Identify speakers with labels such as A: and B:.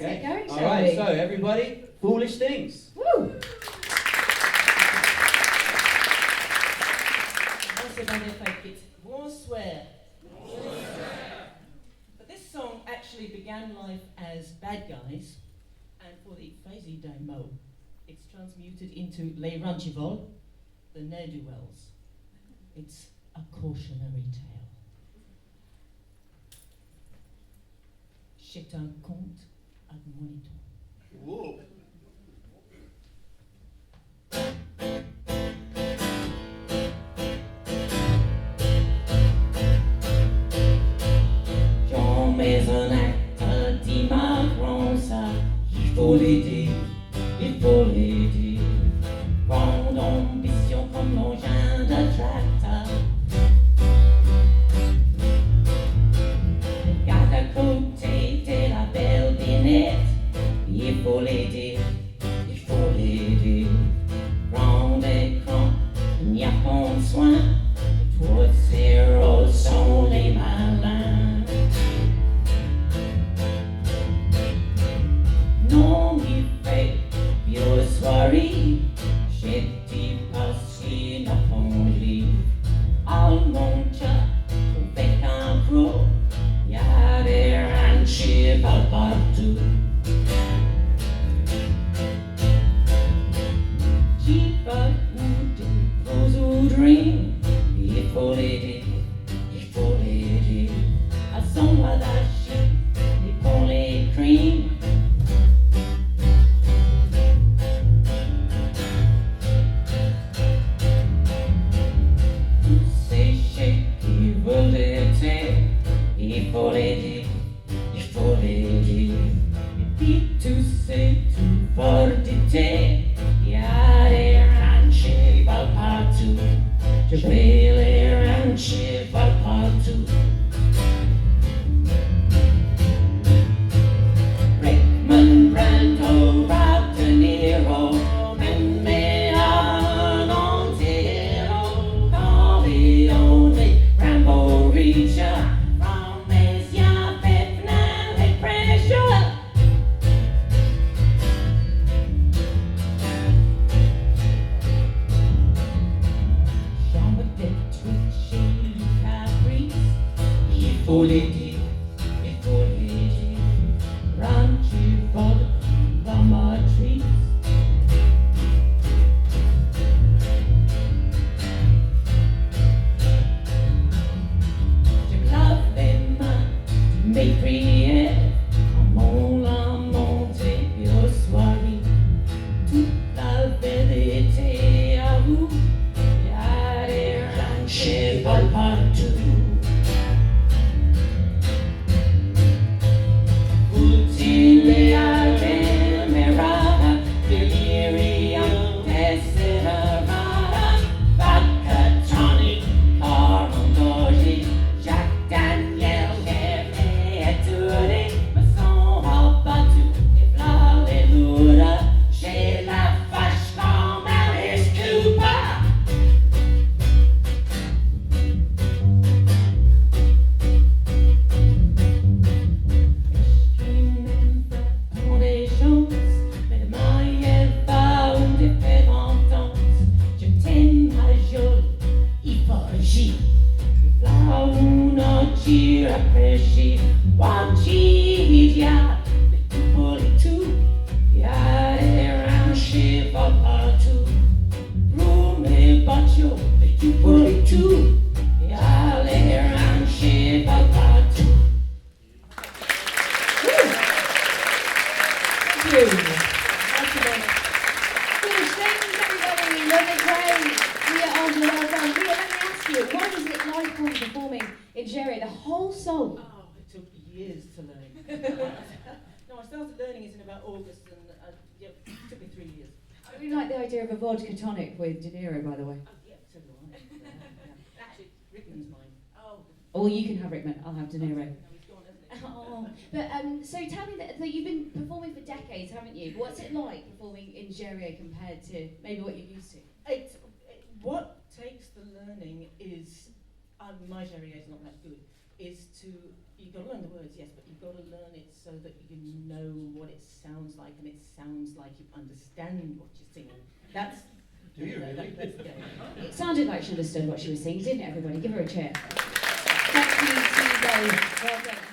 A: let's get going, shall we?
B: All right, so everybody, foolish things.
A: Woo!
C: Bonsoir. But this song actually began life as Bad Guys, and for the Faisy Demo, it's transmuted into Les Reintchivâles, the ne'er-do-wells. It's a cautionary tale. C'est un conte admonitoire.
B: Whoa.
C: Mais un acte dit Macron ça, il faut l'aider, il faut l'aider. Grande ambition comme l'engin de tracteur. Garde à côté de la belle binette, il faut l'aider, il faut l'aider. Grand écran, il n'y a pas de soin, tous ces rôles sont les malins. Non, il fait vieux soirée, j'ai dit passer la fonderie. Almonte, avec un pro, y'a des Reintchivâles partout. J'y vais où des gros dreams, il faut l'aider, il faut l'aider. À son adage, et pour les crimes. Il faut l'aider, il faut l'aider. Et puis tous ces fortités, il y a des Reintchivâles partout. Je vais les Reintchivâles partout. Rickman, Brando, Rob De Niro, and me an anti-hero. Corleone, Rambo, Reacher. Il faut l'aider, il faut l'aider. Reintchivâles dans ma triste. Je lave les mains de mes prières en mon lamenté aux soirées. Toute la vérité à vous, il y a des Reintchivâles partout.
A: Of a vodka tonic with De Niro, by the way.
C: Oh, yeah, so do I. Actually, Rickman's mine. Oh.
A: Oh, you can have Rickman. I'll have De Niro.
C: No, he's gone, hasn't he?
A: Oh, but so tell me that you've been performing for decades, haven't you? What's it like performing in Gerier compared to maybe what you're used to?
C: What takes the learning is, my Gerier is not that good, is to, you've got to learn the words, yes, but you've got to learn it so that you know what what it sounds like, and it sounds like you understand what you're singing. That's...
B: Do you really?
C: That's good.
A: It sounded like she understood what she was singing, didn't it, everybody? Give her a cheer. Thank you to you both. Well done.